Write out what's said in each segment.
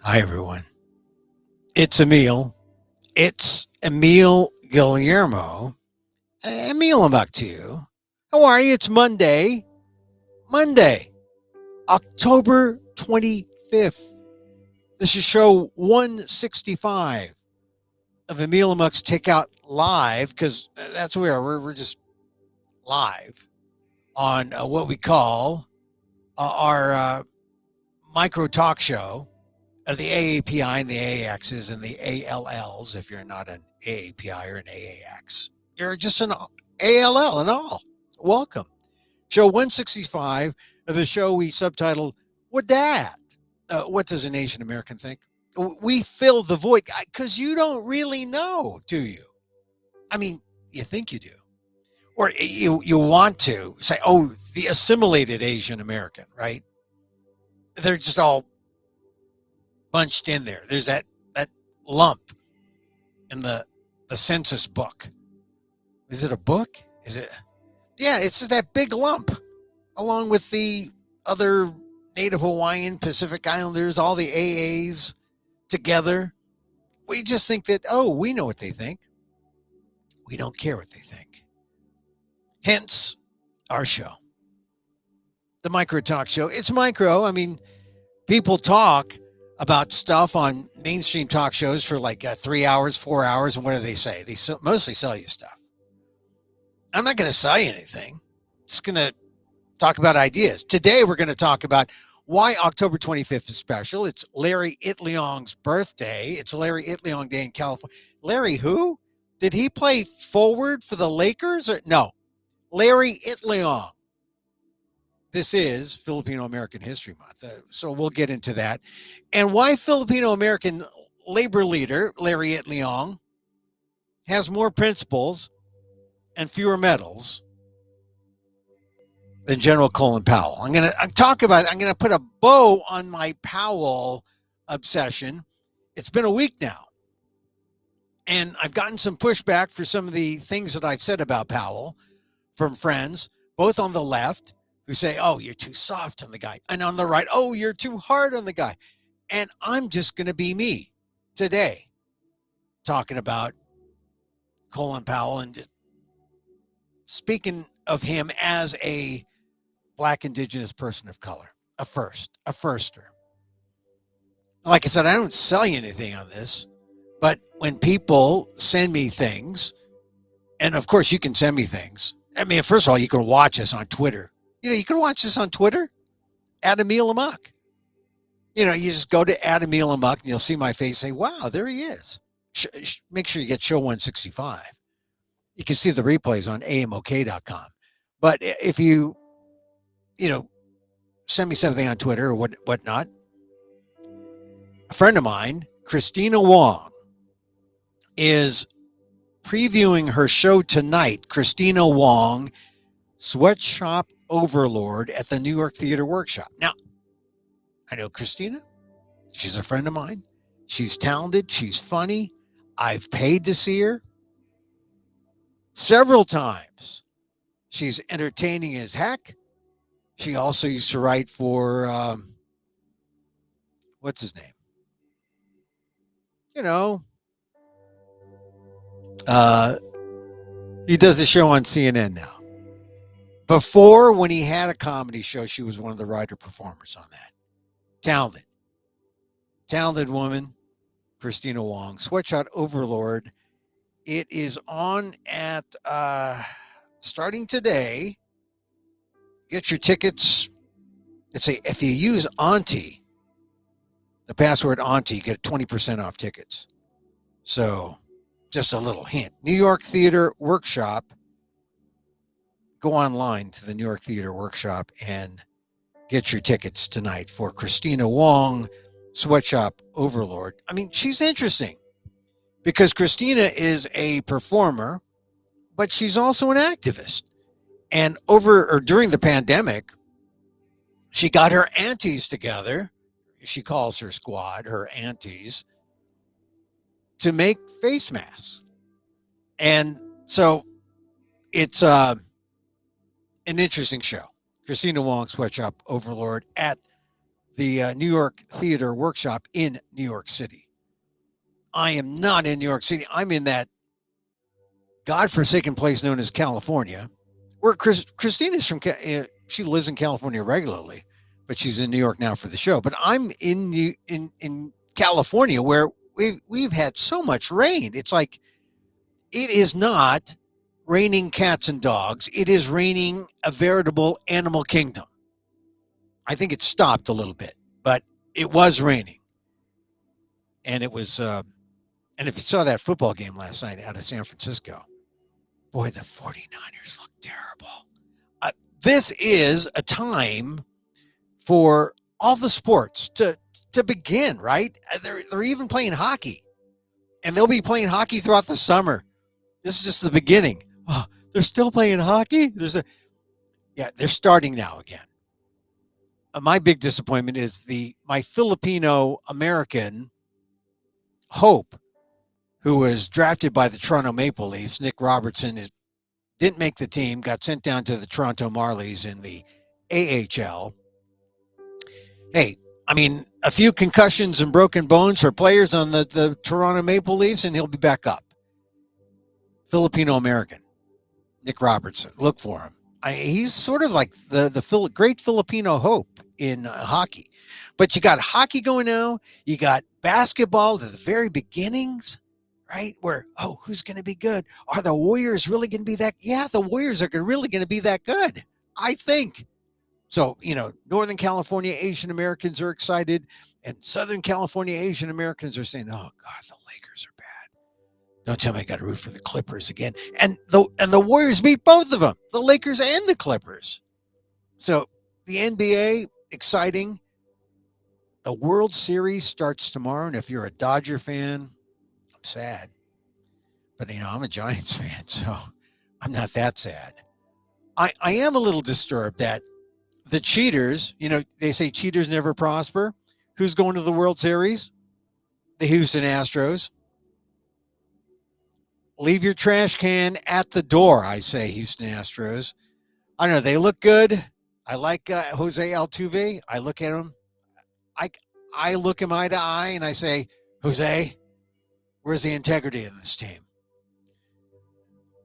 Hi, everyone. It's Emil. It's Emil Guillermo. Emil Amok to you. How are you? It's Monday. Monday, October 25th. This is show 165 of Emil Amok's Takeout Live, because that's where we are. We're just live on what we call our micro talk show of the AAPI and the AAXs and the ALLs. If you're not an AAPI or an AAX, you're just an ALL and all. Welcome. Show 165 of the show we subtitled, What Dat? What does a nation American think? We fill the void because you don't really know, do you? I mean, you think you do. Or you want to say, oh, the assimilated Asian American, right? They're just all bunched in there. There's that lump in the census book. Is it a book? Is it? Yeah, it's that big lump, along with the other Native Hawaiian, Pacific Islanders, all the AAs together. We just think that, oh, we know what they think. We don't care what they think. Hence, our show, the Micro Talk Show. It's micro. I mean, people talk about stuff on mainstream talk shows for like 3 hours, 4 hours, and what do they say? They mostly sell you stuff. I'm not going to sell you anything. Just going to talk about ideas. Today, we're going to talk about why October 25th is special. It's Larry Itliong's birthday. It's Larry Itliong Day in California. Larry who? Did he play forward for the Lakers? Or no, Larry Itliong. This is Filipino American History Month, so we'll get into that. And why Filipino American labor leader Larry Itliong has more principles and fewer medals than General Colin Powell. I'm going to put a bow on my Powell obsession. It's been a week now, and I've gotten some pushback for some of the things that I've said about Powell from friends, both on the left, who say, oh, you're too soft on the guy, and on the right, oh, you're too hard on the guy. And I'm just going to be me today, talking about Colin Powell and just speaking of him as a Black Indigenous person of color, a firster. Like I said, I don't sell you anything on this, but when people send me things, and of course you can send me things. I mean, first of all, you can watch us on Twitter. You can watch this on Twitter, at Emil Amok. You just go to Emil Amok and you'll see my face, say, wow, there he is. Make sure you get show 165. You can see the replays on amok.com. But if you send me something on Twitter or whatnot, a friend of mine, Christina Wong, is previewing her show tonight. Christina Wong, Sweatshop Overlord at the New York Theater Workshop. Now, I know Christina. She's a friend of mine. She's talented. She's funny. I've paid to see her several times. She's entertaining as heck. She also used to write for, what's his name? He does a show on CNN now. Before, when he had a comedy show, she was one of the writer performers on that. Talented woman, Christina Wong, Sweatshop Overlord. It is on at, starting today. Get your tickets. If you use Auntie, the password Auntie, you get 20% off tickets. So just a little hint. New York Theater Workshop. Go online to the New York Theater Workshop and get your tickets tonight for Christina Wong, Sweatshop Overlord. I mean, she's interesting because Christina is a performer, but she's also an activist. And during the pandemic, she got her aunties together. She calls her squad, her aunties, to make face masks. And so it's an interesting show. Christina Wong, Sweatshop Overlord at the New York Theater Workshop in New York City. I am not in New York City. I'm in that godforsaken place known as California, where Christina's from. She lives in California regularly, but she's in New York now for the show. But I'm in California, where we've had so much rain. It's like it is not raining cats and dogs. It is raining a veritable animal kingdom. I think it stopped a little bit, but it was raining, and it was. And if you saw that football game last night out of San Francisco, boy, the 49ers look terrible. This is a time for all the sports to begin, right? They're even playing hockey, and they'll be playing hockey throughout the summer. This is just the beginning. Oh, they're still playing hockey? Yeah, they're starting now again. My big disappointment is my Filipino American hope, who was drafted by the Toronto Maple Leafs. Nick Robertson didn't make the team, got sent down to the Toronto Marlies in the AHL. Hey, I mean, a few concussions and broken bones for players on the Toronto Maple Leafs, and he'll be back up. Filipino American, Nick Robertson. Look for him. He's sort of like the great Filipino hope in hockey. But you got hockey going now. You got basketball at the very beginnings, right? Where, who's going to be good? Are the Warriors really going to be that? Yeah, the Warriors are really going to be that good, I think. So, Northern California Asian Americans are excited, and Southern California Asian Americans are saying, oh, God, the Lakers are bad. Don't tell me I got to root for the Clippers again. And the Warriors beat both of them, the Lakers and the Clippers. So the NBA, exciting. The World Series starts tomorrow, and if you're a Dodger fan, I'm sad. But, I'm a Giants fan, so I'm not that sad. I am a little disturbed that the cheaters, they say cheaters never prosper. Who's going to the World Series? The Houston Astros. Leave your trash can at the door, I say, Houston Astros. I don't know. They look good. I like Jose Altuve. I look at him. I look him eye to eye, and I say, Jose, where's the integrity in this team?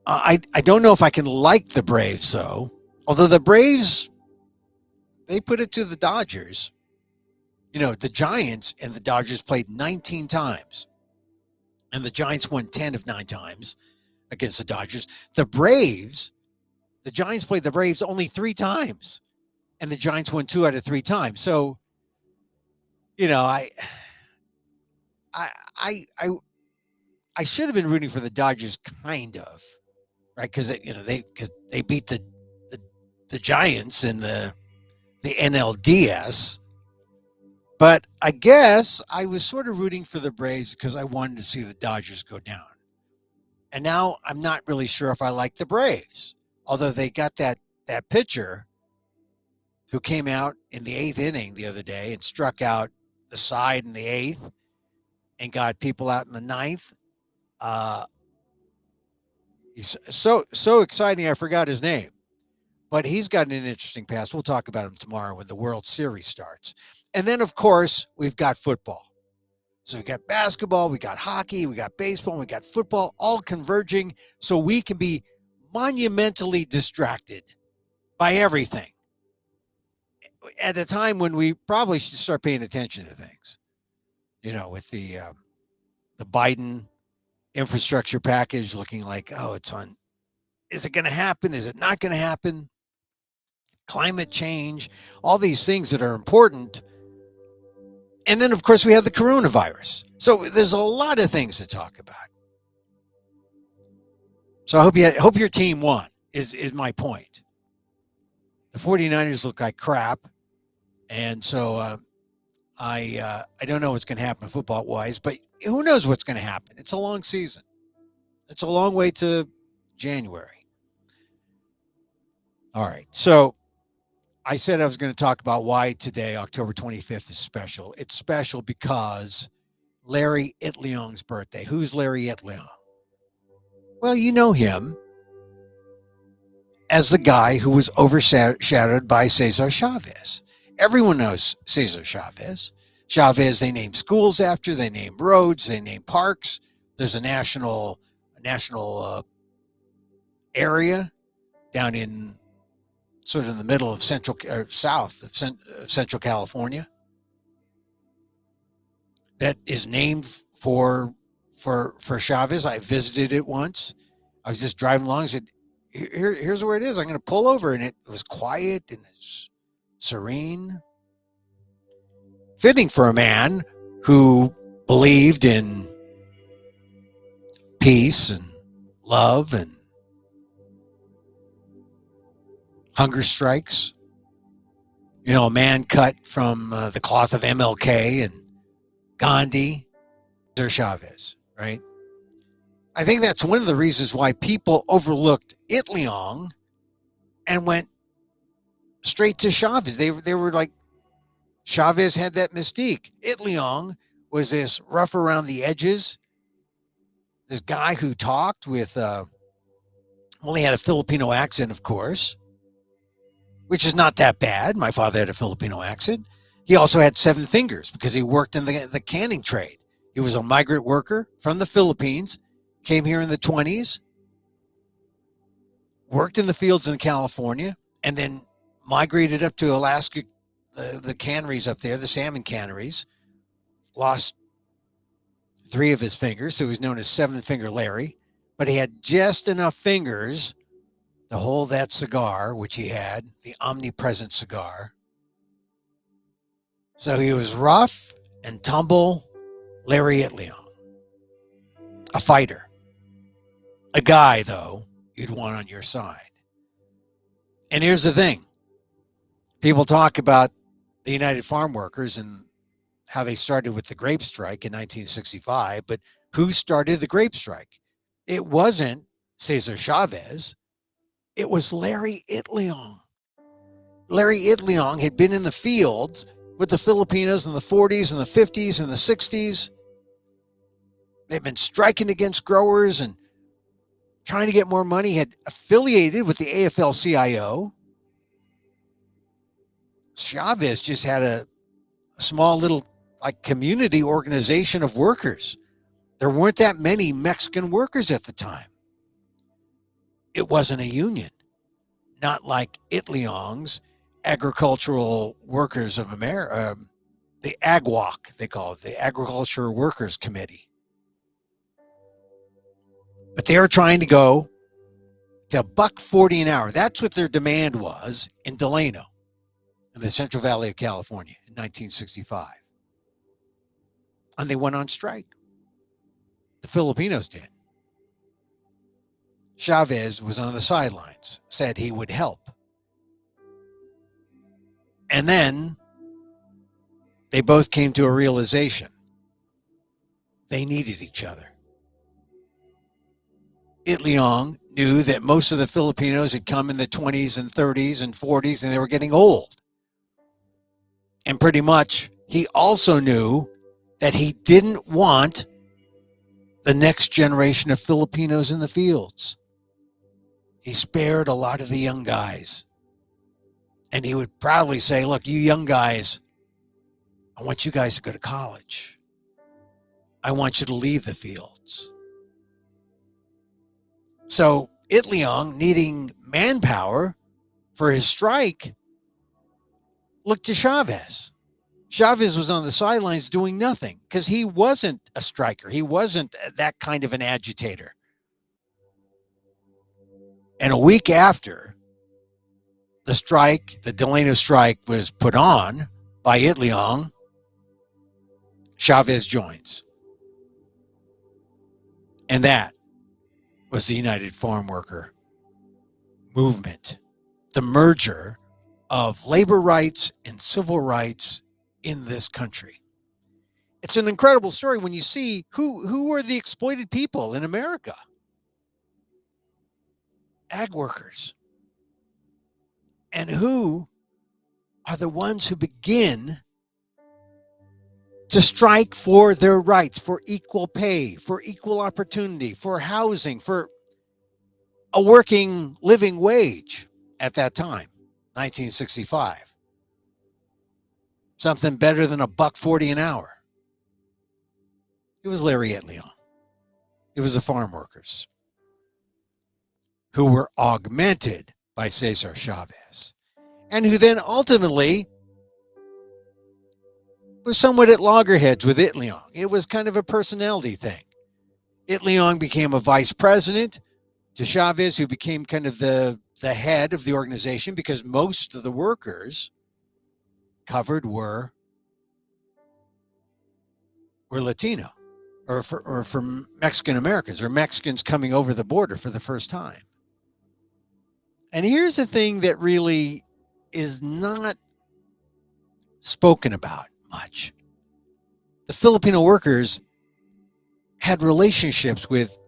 I don't know if I can like the Braves, though. Although the Braves, they put it to the Dodgers. The Giants and the Dodgers played 19 times. And the Giants won 10 of 9 times against the Dodgers. The Giants played the Braves only 3 times. And the Giants won 2 out of 3 times. So, I should have been rooting for the Dodgers, kind of, right? Because they beat the Giants in the NLDS. But I guess I was sort of rooting for the Braves because I wanted to see the Dodgers go down. And now I'm not really sure if I like the Braves. Although they got that pitcher who came out in the 8th inning the other day and struck out the side in the 8th and got people out in the 9th. He's so exciting, I forgot his name. But he's got an interesting past. We'll talk about him tomorrow when the World Series starts. And then, of course, we've got football. So we've got basketball, we got hockey, we got baseball, we got football, all converging so we can be monumentally distracted by everything at a time when we probably should start paying attention to things. With the Biden infrastructure package looking like, it's on. Is it going to happen? Is it not going to happen? Climate change, all these things that are important. And then, of course, we have the coronavirus. So there's a lot of things to talk about. So I hope your team won, is my point. The 49ers look like crap. And so I don't know what's going to happen football-wise, but who knows what's going to happen? It's a long season. It's a long way to January. All right. So I said I was going to talk about why today, October 25th, is special. It's special because Larry Itliong's birthday. Who's Larry Itliong? Well, you know him as the guy who was overshadowed by Cesar Chavez. Everyone knows Cesar Chavez. Chavez, they named schools after, they named roads, they named parks. There's a national area down in sort of in the middle of central or south of Central California that is named for Chavez. I visited it once. I was just driving along. I said, here's where it is. I'm going to pull over. And it was quiet and it's serene. Fitting for a man who believed in peace and love and hunger strikes. You know, a man cut from the cloth of MLK and Gandhi, or Chavez, right? I think that's one of the reasons why people overlooked Itliong and went straight to Chavez. They were like, Chavez had that mystique. Itliong was this rough around the edges, this guy who talked with, well, he had a Filipino accent, of course, which is not that bad. My father had a Filipino accent. He also had 7 fingers because he worked in the canning trade. He was a migrant worker from the Philippines, came here in the 20s, worked in the fields in California, and then migrated up to Alaska, the canneries up there, the salmon canneries, lost 3 of his fingers, so he was known as 7-Finger Larry, but he had just enough fingers to hold that cigar, which he had, the omnipresent cigar. So he was rough and tumble Larry Itliong, a fighter, a guy, though, you'd want on your side. And here's the thing. People talk about the United Farm Workers and how they started with the grape strike in 1965, but who started the grape strike? It wasn't Cesar Chavez. It was Larry Itliong. Larry Itliong had been in the fields with the Filipinos in the 40s and the 50s and the 60s. They've been striking against growers and trying to get more money, had affiliated with the AFL-CIO. Chavez just had a small little like community organization of workers. There weren't that many Mexican workers at the time. It wasn't a union, not like Itliong's Agricultural Workers of America, the AGWOC, they call it, the Agriculture Workers Committee. But they were trying to go to $1.40 an hour. That's what their demand was in Delano, in the Central Valley of California in 1965. And they went on strike. The Filipinos did. Chavez was on the sidelines, said he would help. And then they both came to a realization. They needed each other. Itliong knew that most of the Filipinos had come in the 20s and 30s and 40s, and they were getting old. And pretty much, he also knew that he didn't want the next generation of Filipinos in the fields. He spared a lot of the young guys. And he would proudly say, look, you young guys, I want you guys to go to college. I want you to leave the fields. So Itliong, needing manpower for his strike, looked to Chavez. Chavez was on the sidelines doing nothing because he wasn't a striker. He wasn't that kind of an agitator. And a week after the strike, the Delano strike, was put on by Itliong, Chavez joins. And that was the United Farm Worker movement, the merger of labor rights and civil rights in this country. It's an incredible story when you see who are the exploited people in America. Ag workers. And who are the ones who begin to strike for their rights, for equal pay, for equal opportunity, for housing, for a working living wage at that time, 1965. something better than $1.40 an hour. It was Larry Itliong. It was the farm workers who were augmented by Cesar Chavez, and who then ultimately was somewhat at loggerheads with Itliong. It was kind of a personality thing. Itliong became a vice president to Chavez, who became kind of the head of the organization, because most of the workers covered were Latino, or from Mexican Americans, or Mexicans coming over the border for the first time. And here's the thing that really is not spoken about much. The Filipino workers had relationships with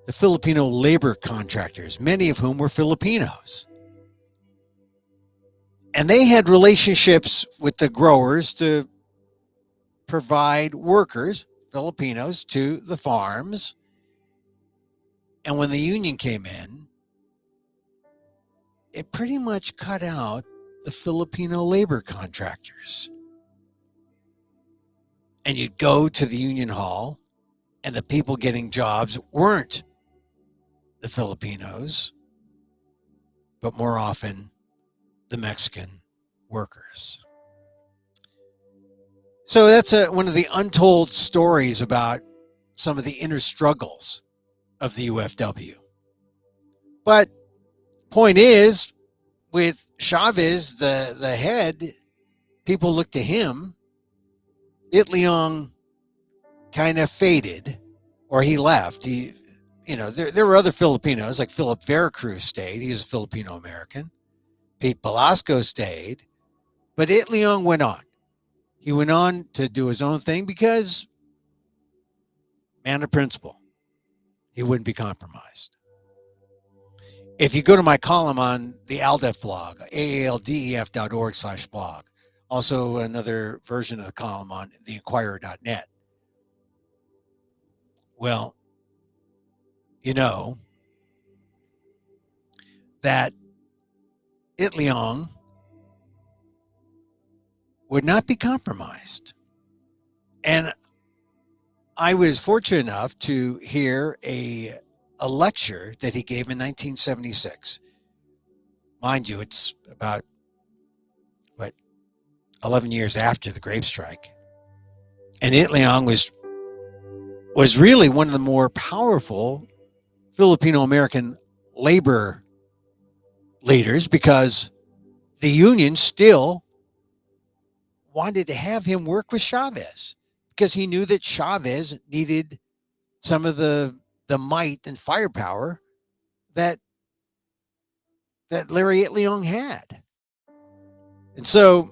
the Filipino labor contractors, many of whom were Filipinos. And they had relationships with the growers to provide workers, Filipinos, to the farms. And when the union came in, it pretty much cut out the Filipino labor contractors. And you'd go to the union hall, and the people getting jobs weren't the Filipinos, but more often the Mexican workers. So that's one of the untold stories about some of the inner struggles of the UFW. But point is, with Chavez, the head, people look to him. Itliong kind of faded, or he left. There were other Filipinos, like Philip Veracruz stayed. He was a Filipino American. Pete Velasco stayed, but Itliong went on. He went on to do his own thing because, man of principle, he wouldn't be compromised. If you go to my column on the ALDEF blog, aaldef.org/blog, also another version of the column on theinquirer.net, well, you know that Itliong would not be compromised. And I was fortunate enough to hear a lecture that he gave in 1976. Mind you, it's about, 11 years after the grape strike. And Itliong was really one of the more powerful Filipino-American labor leaders, because the union still wanted to have him work with Chavez, because he knew that Chavez needed some of the might and firepower that Larry Itliong had. And so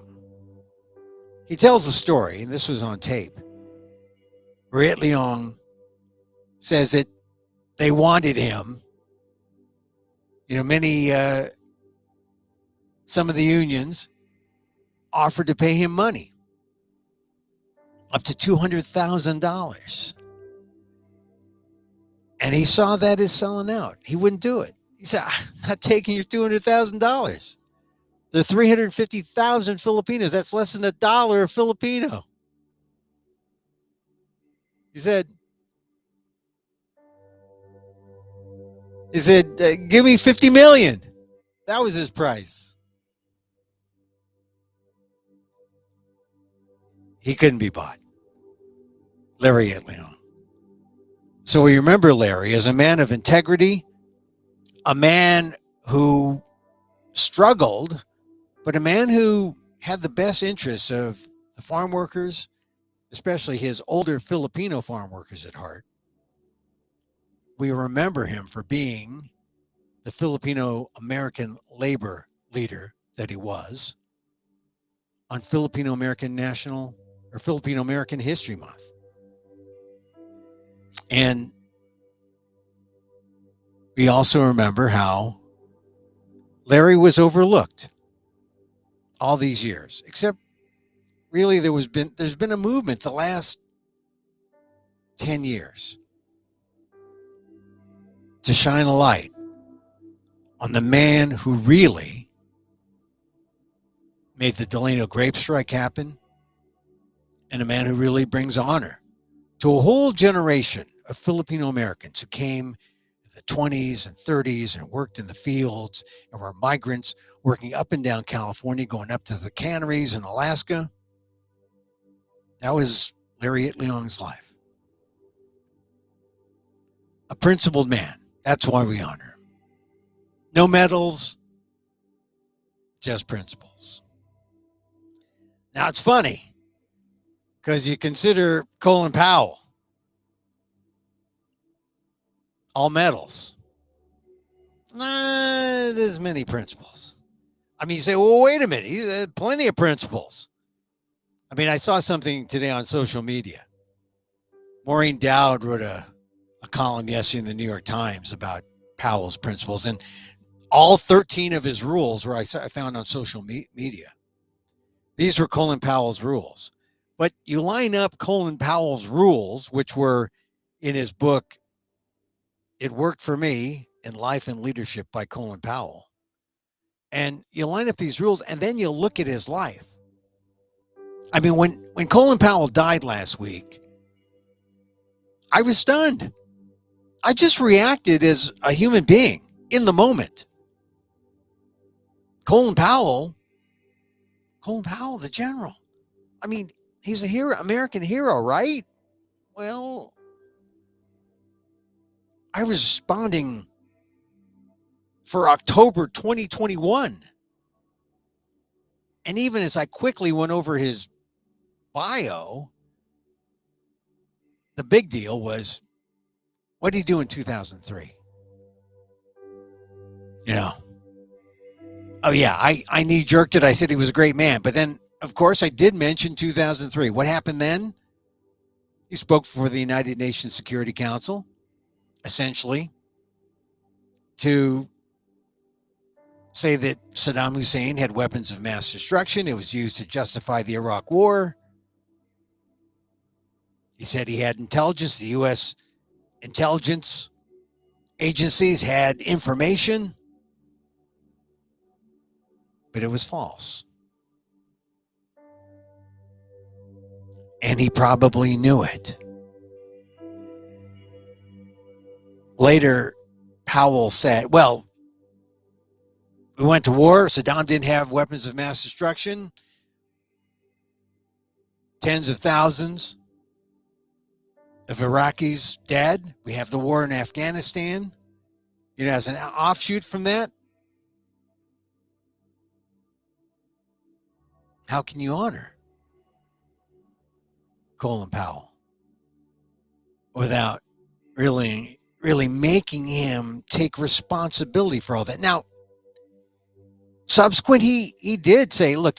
he tells the story, and this was on tape, where Itliong says that they wanted him. Some of the unions offered to pay him money, up to $200,000. And he saw that as selling out. He wouldn't do it. He said, "I'm not taking your $200,000. There are 350,000 Filipinos. That's less than $1 a Filipino." He said, "Give me 50 million." That was his price. He couldn't be bought. Larry Itliong. So we remember Larry as a man of integrity, a man who struggled, but a man who had the best interests of the farm workers, especially his older Filipino farm workers, at heart. We remember him for being the Filipino American labor leader that he was on Filipino American History Month. And we also remember how Larry was overlooked all these years, except really there's been a movement the last 10 years to shine a light on the man who really made the Delano grape strike happen, and a man who really brings honor to a whole generation of Filipino Americans who came in the 20s and 30s and worked in the fields and were migrants working up and down California, going up to the canneries in Alaska. That was Larry Itliong's life. A principled man. That's why we honor him. No medals, just principles. Now it's funny because you consider Colin Powell, all medals, not as many principles. I mean, you say, well, wait a minute, he had plenty of principles. I mean, I saw something today on social media. Maureen Dowd wrote a column yesterday in the New York Times about Powell's principles, and all 13 of his rules were I found on social media. These were Colin Powell's rules. But you line up Colin Powell's rules, which were in his book, It Worked for Me in Life and Leadership by Colin Powell. And you line up these rules, and then you look at his life. I mean, when Colin Powell died last week, I was stunned. I just reacted as a human being in the moment. Colin Powell, the general. I mean, he's a hero, American hero, right? Well, I was responding for October 2021. And even as I quickly went over his bio, the big deal was, what did he do in 2003? You know, oh yeah, I knee-jerked it. I said he was a great man. But then, of course, I did mention 2003. What happened then? He spoke for the United Nations Security Council, essentially, to say that Saddam Hussein had weapons of mass destruction. It was used to justify the Iraq War. He said he had intelligence. The U.S. intelligence agencies had information, but it was false. And he probably knew it. Later, Powell said, well, we went to war. Saddam didn't have weapons of mass destruction. Tens of thousands of Iraqis dead. We have the war in Afghanistan. You know, as an offshoot from that, how can you honor Colin Powell without really making him take responsibility for all that? Now, subsequent, he did say, look,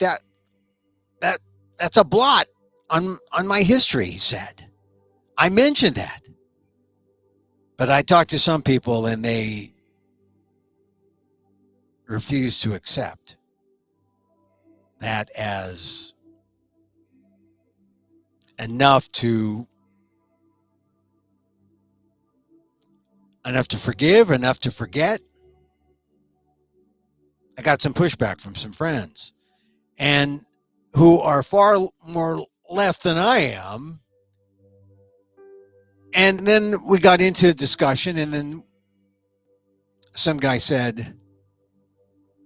that's a blot on my history, he said. I mentioned that. But I talked to some people and they refused to accept that as enough to forgive, enough to forget. I got some pushback from some friends and who are far more left than I am. And then we got into a discussion, and then some guy said,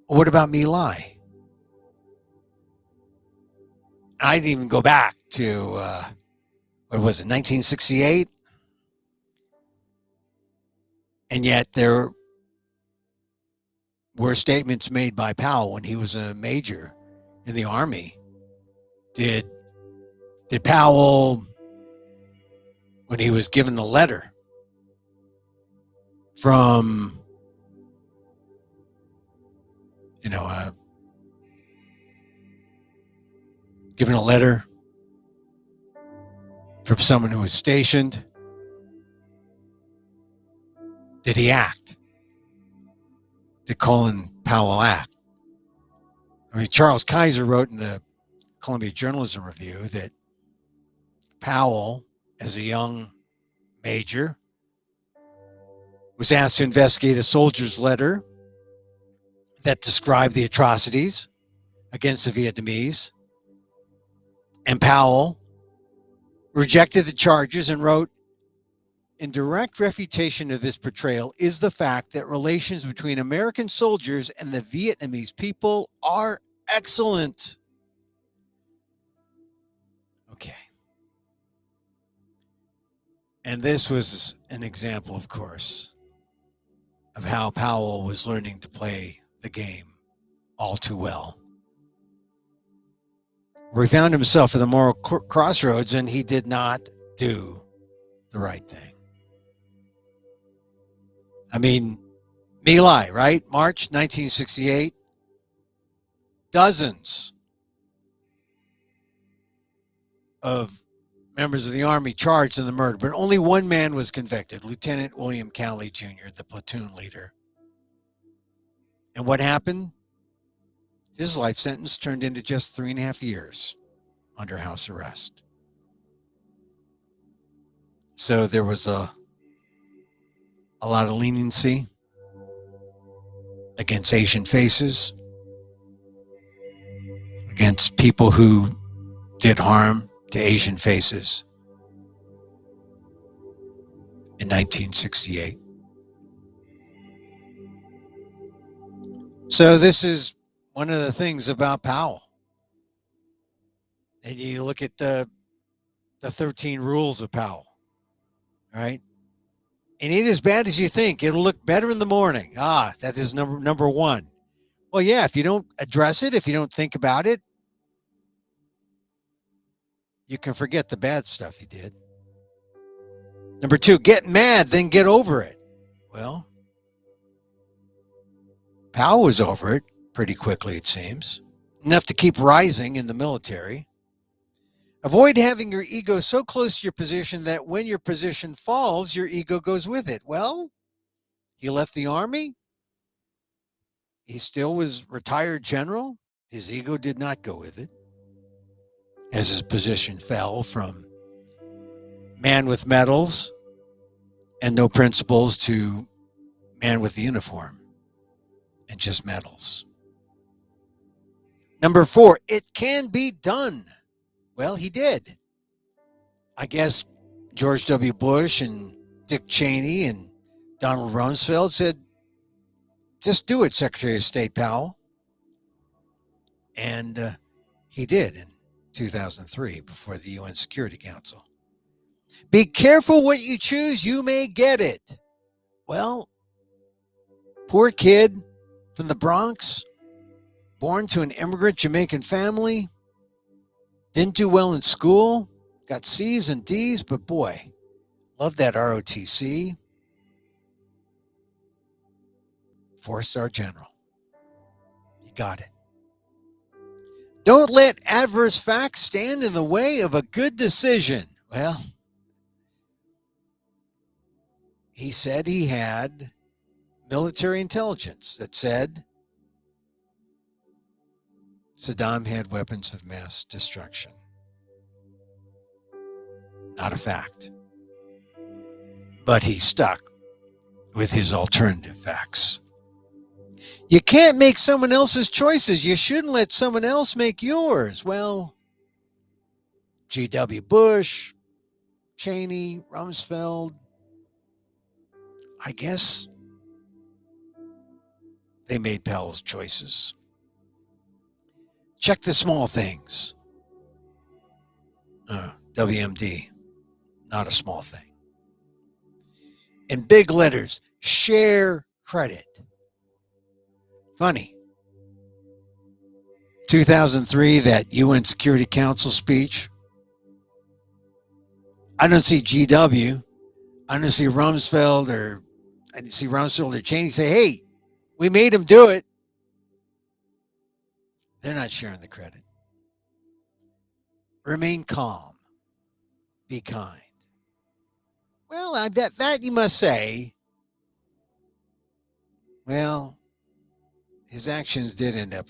well, what about Me Lai? I didn't even go back to, what was it, 1968? And yet there were statements made by Powell when he was a major in the Army. Did Powell, when he was given the letter from, given a letter from someone who was stationed, did he act? Did Colin Powell act? I mean, Charles Kaiser wrote in the Columbia Journalism Review that Powell, as a young major, was asked to investigate a soldier's letter that described the atrocities against the Vietnamese. And Powell rejected the charges and wrote, in direct refutation of this portrayal is the fact that relations between American soldiers and the Vietnamese people are excellent. Okay. And this was an example, of course, of how Powell was learning to play the game all too well. Where he found himself at the moral crossroads and he did not do the right thing. I mean, My Lai, right? March 1968. Dozens of members of the Army charged in the murder, but only one man was convicted, Lieutenant William Cowley Jr., the platoon leader. And what happened? His life sentence turned into just 3.5 years under house arrest. So there was a lot of leniency against Asian faces, against people who did harm to Asian faces in 1968. So this is one of the things about Powell. And you look at the 13 rules of Powell, right? It ain't as bad as you think. It'll look better in the morning. That is number one. Well, yeah, if you don't address it, if you don't think about it, you can forget the bad stuff you did. Number two, get mad, then get over it. Well, Powell was over it pretty quickly, it seems. Enough to keep rising in the military. Avoid having your ego so close to your position that when your position falls, your ego goes with it. Well, he left the Army. He still was retired general. His ego did not go with it, as his position fell from man with medals and no principles to man with the uniform and just medals. Number four, it can be done. Well, he did. I guess George W. Bush and Dick Cheney and Donald Rumsfeld said, just do it, Secretary of State Powell. And he did in 2003 before the UN Security Council. Be careful what you choose, you may get it. Well, poor kid from the Bronx, born to an immigrant Jamaican family, didn't do well in school, got C's and D's, but boy, loved that ROTC. 4-star general. You got it. Don't let adverse facts stand in the way of a good decision. Well, he said he had military intelligence that said Saddam had weapons of mass destruction. Not a fact. But he stuck with his alternative facts. You can't make someone else's choices. You shouldn't let someone else make yours. Well, G.W. Bush, Cheney, Rumsfeld, I guess they made Powell's choices. Check the small things. WMD, not a small thing. In big letters, share credit. Funny. 2003, that UN Security Council speech. I don't see GW. I don't see Rumsfeld or Cheney say, hey, we made him do it. They're not sharing the credit. Remain calm. Be kind. Well, that you must say, well, his actions did end up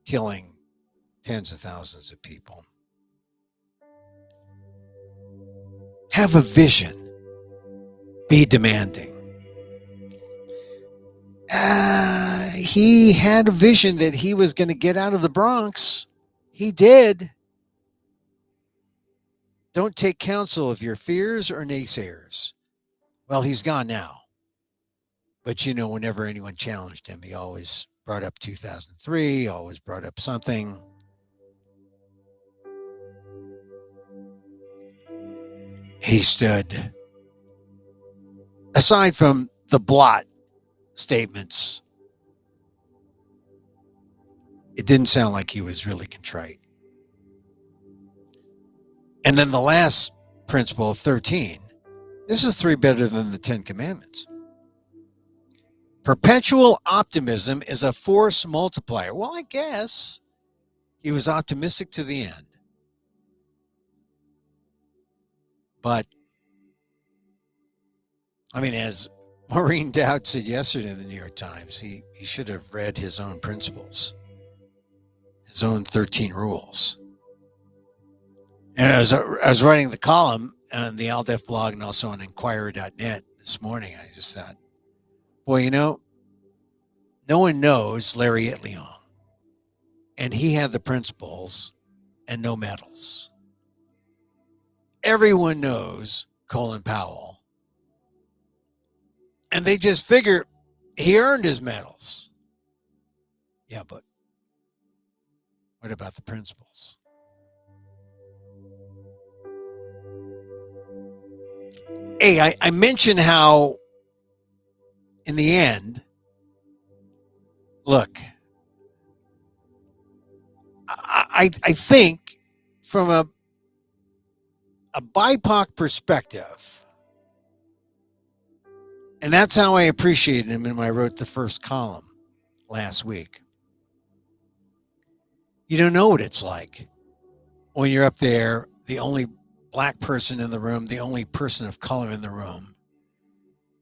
killing tens of thousands of people. Have a vision. Be demanding. He had a vision that he was going to get out of the Bronx. He did. Don't take counsel of your fears or naysayers. Well, he's gone now. But, whenever anyone challenged him, he always brought up 2003, always brought up something. He stood, aside from the blot statements, it didn't sound like he was really contrite. And then the last principle of 13, this is 3 better than the 10 commandments. Perpetual optimism is a force multiplier. Well, I guess he was optimistic to the end. But, as Maureen Dowd said yesterday in the New York Times, he should have read his own principles, his own 13 rules. And as I was writing the column on the ALDEF blog and also on Inquirer.net this morning, I just thought, boy, no one knows Larry Itliong. And he had the principles and no medals. Everyone knows Colin Powell. And they just figure he earned his medals. Yeah, but what about the principles? Hey, I mentioned how in the end, look, I think from a BIPOC perspective, and that's how I appreciated him when I wrote the first column last week. You don't know what it's like when you're up there, the only black person in the room, the only person of color in the room,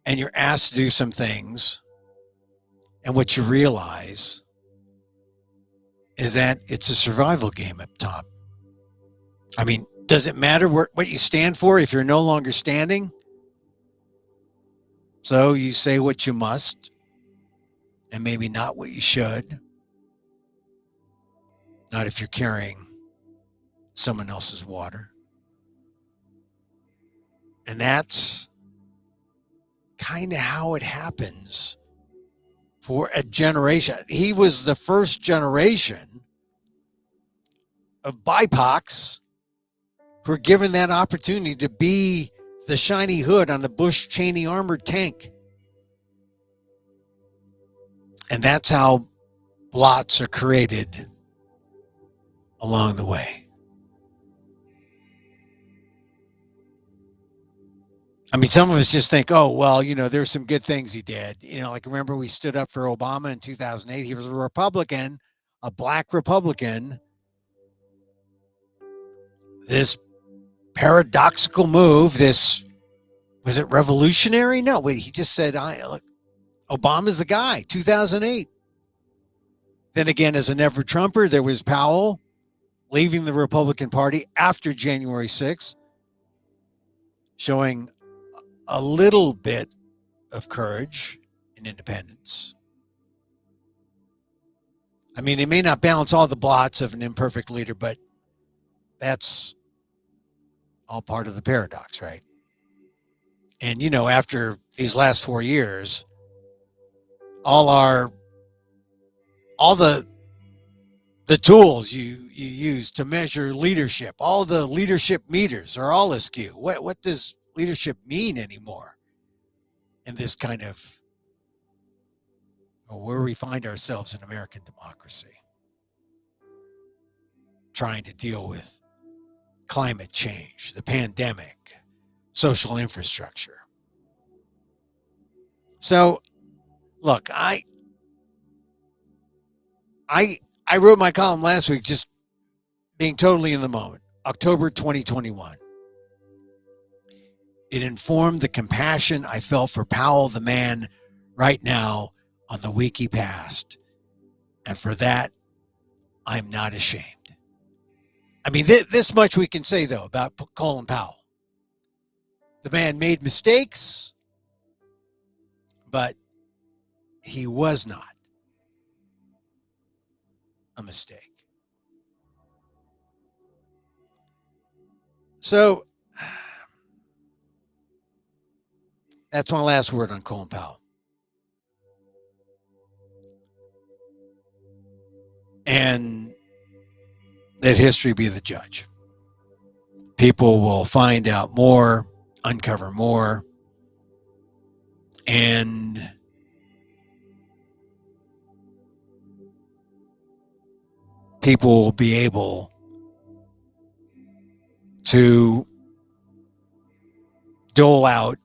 and you're asked to do some things, and what you realize is that it's a survival game up top. Does it matter what you stand for if you're no longer standing? So you say what you must, and maybe not what you should. Not if you're carrying someone else's water. And that's kind of how it happens for a generation. He was the first generation of BIPOCs who were given that opportunity to be the shiny hood on the Bush Cheney armored tank. And that's how blots are created along the way. Some of us just think, oh, well, there's some good things he did. Remember we stood up for Obama in 2008. He was a Republican, a black Republican. This paradoxical move, was it revolutionary? No, wait, he just said, look, Obama's the guy, 2008. Then again, as a never Trumper, there was Powell leaving the Republican Party after January 6th, showing a little bit of courage and independence. It may not balance all the blots of an imperfect leader, but that's all part of the paradox, right? And, after these last 4 years, all the tools you use to measure leadership, all the leadership meters are all askew. What does leadership mean anymore in this kind of where we find ourselves in American democracy, trying to deal with climate change, the pandemic, social infrastructure? So, look, I wrote my column last week just being totally in the moment, October 2021. It informed the compassion I felt for Powell, the man, right now on the week he passed. And for that, I'm not ashamed. This much we can say, though, about Colin Powell. The man made mistakes, but he was not a mistake. So That's my last word on Colin Powell. And let history be the judge. People will find out more, uncover more, and people will be able to dole out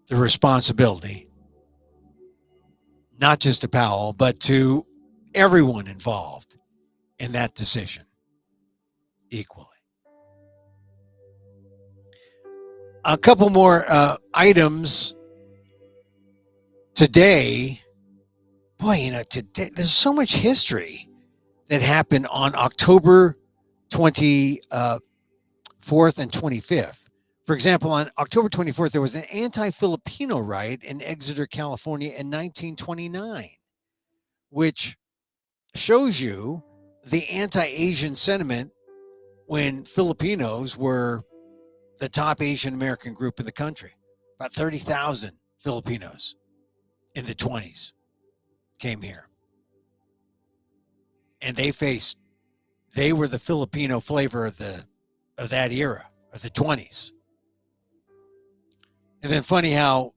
the responsibility, not just to Powell, but to everyone involved in that decision equally. A couple more items today. Boy, today there's so much history that happened on October 24th and 25th. For example, on October 24th, there was an anti-Filipino riot in Exeter, California in 1929, which shows you the anti-Asian sentiment when Filipinos were the top Asian American group in the country. About 30,000 Filipinos in the 20s came here. And they were the Filipino flavor of that era, of the 20s. And then funny how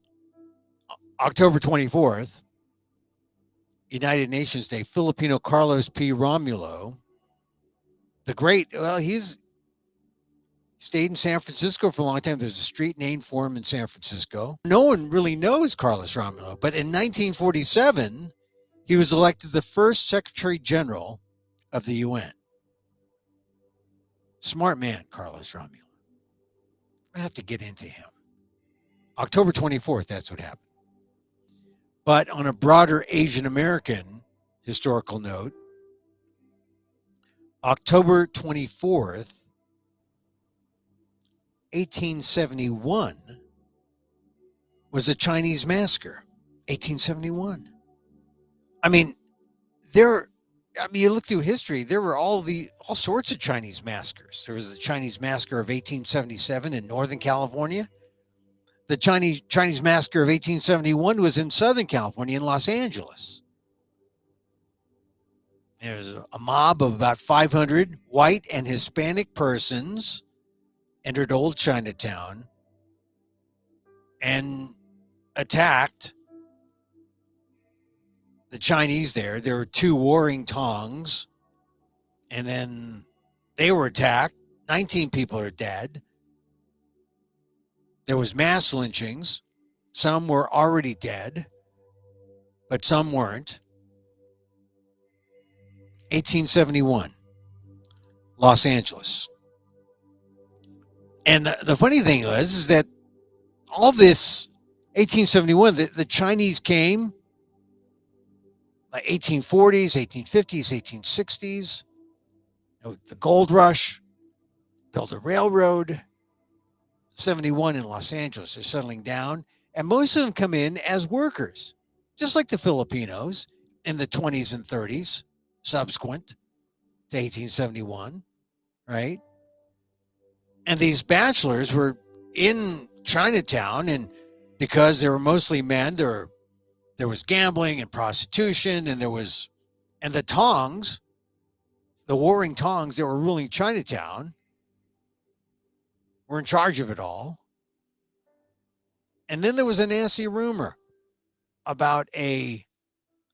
October 24th, United Nations Day, Filipino Carlos P. Romulo, he's stayed in San Francisco for a long time. There's a street named for him in San Francisco. No one really knows Carlos Romulo, but in 1947, he was elected the first Secretary General of the UN. Smart man, Carlos Romulo. I have to get into him. October 24th, that's what happened. But on a broader Asian American historical note, October 24th, 1871 was a Chinese massacre. 1871. You look through history, there were all sorts of Chinese massacres. There was the Chinese massacre of 1877 in Northern California. The Chinese massacre of 1871 was in Southern California, in Los Angeles. There was a mob of about 500 white and Hispanic persons entered Old Chinatown and attacked the Chinese there. There were two warring Tongs, and then they were attacked. 19 people are dead. There was mass lynchings. Some were already dead, but some weren't. 1871, Los Angeles. And the funny thing is that all this 1871, the Chinese came like 1840s, 1850s, 1860s, the gold rush, built a railroad. 71 in Los Angeles, they're settling down, and most of them come in as workers, just like the Filipinos in the 20s and 30s, subsequent to 1871, right? And these bachelors were in Chinatown, and because they were mostly men, there was gambling and prostitution, and the Tongs, the warring Tongs that were ruling Chinatown, were in charge of it all. And then there was a nasty rumor about a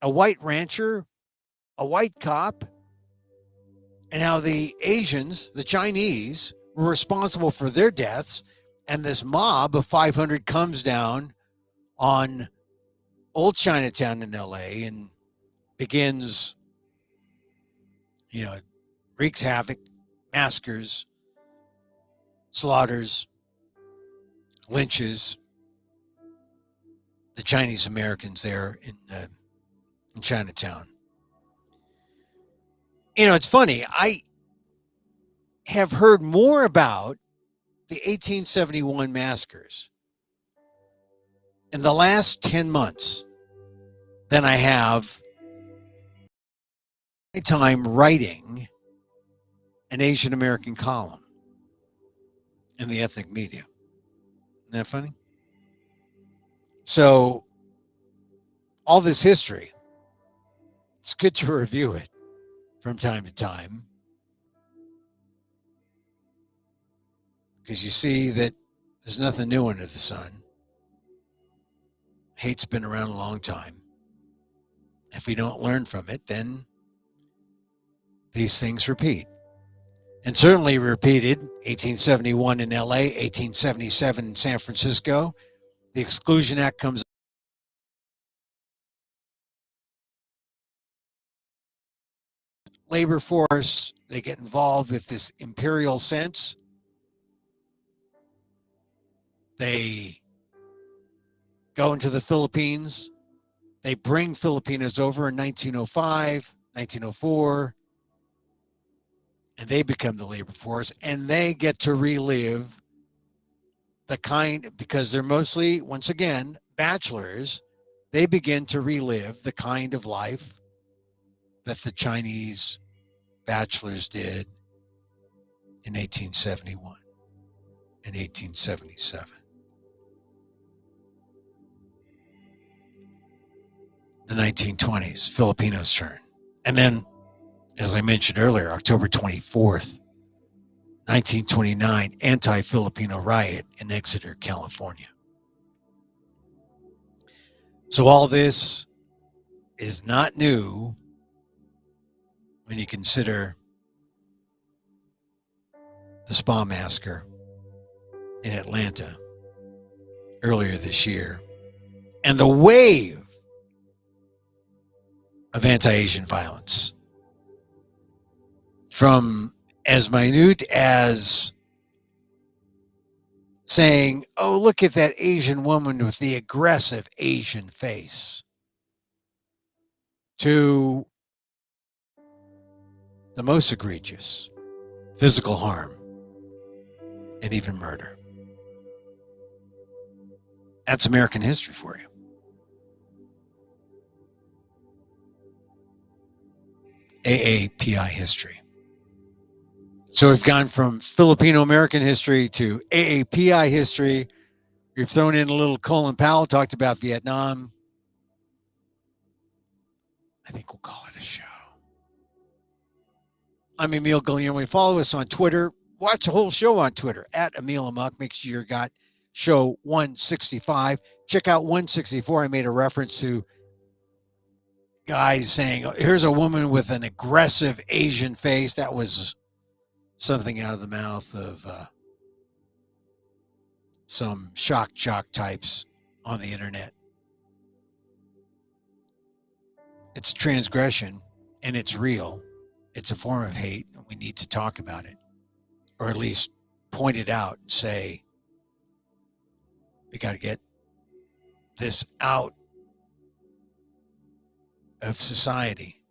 white rancher, a white cop, and how the Asians, the Chinese, were responsible for their deaths. And this mob of 500 comes down on Old Chinatown in LA and begins, wreaks havoc, massacres, slaughters, lynches the Chinese Americans there in Chinatown. It's funny. I have heard more about the 1871 massacres in the last 10 months than I have my time writing an Asian American column in the ethnic media. Isn't that funny? So all this history, it's good to review it from time to time because you see that there's nothing new under the sun. Hate's been around a long time. If we don't learn from it, then these things repeat. And certainly repeated 1871 in LA, 1877 in San Francisco. The Exclusion Act comes. Labor force, they get involved with this imperial sense. They go into the Philippines. They bring Filipinos over in 1905, 1904, and they become the labor force, and they get to relive the kind, because they're mostly, once again, bachelors, they begin to relive the kind of life that the Chinese bachelors did in 1871 and 1877. The 1920s, Filipinos' turn. And then, as I mentioned earlier, October 24th, 1929, anti-Filipino riot in Exeter, California. So all this is not new when you consider the spa massacre in Atlanta earlier this year and the wave of anti-Asian violence, from as minute as saying, oh, look at that Asian woman with the aggressive Asian face, to the most egregious physical harm and even murder. That's American history for you. AAPI history. So we've gone from Filipino American history to AAPI history. We've thrown in a little Colin Powell, talked about Vietnam. I think we'll call it a show. I'm Emil Guillermo. Follow us on Twitter. Watch the whole show on Twitter at Emil Amok. Make sure you got show 165. Check out 164. I made a reference to guys saying, here's a woman with an aggressive Asian face. That was something out of the mouth of some shock jock types on the internet. It's a transgression, and it's real. It's a form of hate, and we need to talk about it, or at least point it out and say, we got to get this out of society.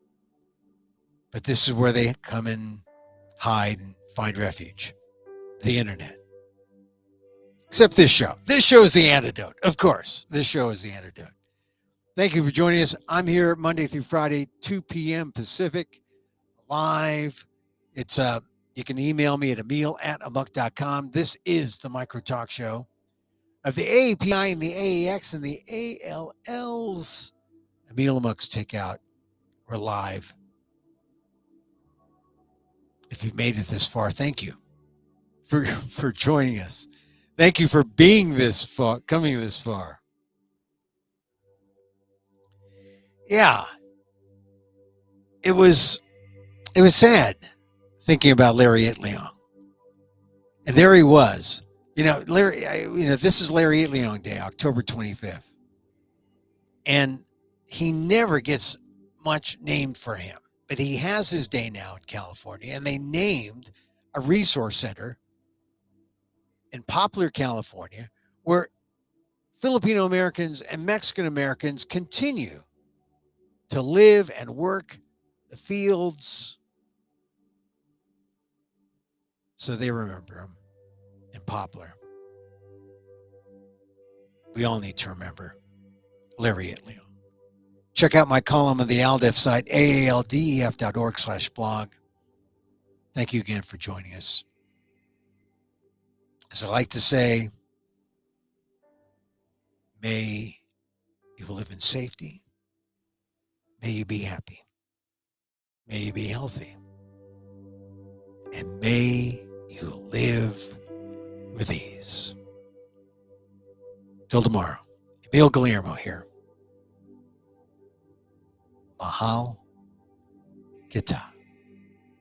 But this is where they come and hide and find refuge, the internet. Except this show. This show is the antidote. Of course, this show is the antidote. Thank you for joining us. I'm here Monday through Friday, 2 p.m. Pacific, live. It's you can email me at emil@amok.com. This is the Micro Talk Show of the AAPI and the AAX and the ALLs. Emil Amok's Takeout. We're live. If you've made it this far, thank you for joining us. Thank you for being this far, coming this far. Yeah, it was sad thinking about Larry Itliong, and there he was. This is Larry Itliong Day, October 25th, and he never gets much named for him, but he has his day now in California, and they named a resource center in Poplar, California, where Filipino Americans and Mexican Americans continue to live and work the fields. So they remember him in Poplar. We all need to remember Larry Itliong. Check out my column on the ALDEF site, aaldef.org/blog. Thank you again for joining us. As I like to say, may you live in safety. May you be happy. May you be healthy. And may you live with ease. Till tomorrow, Emil Guillermo here. Mahal Kita.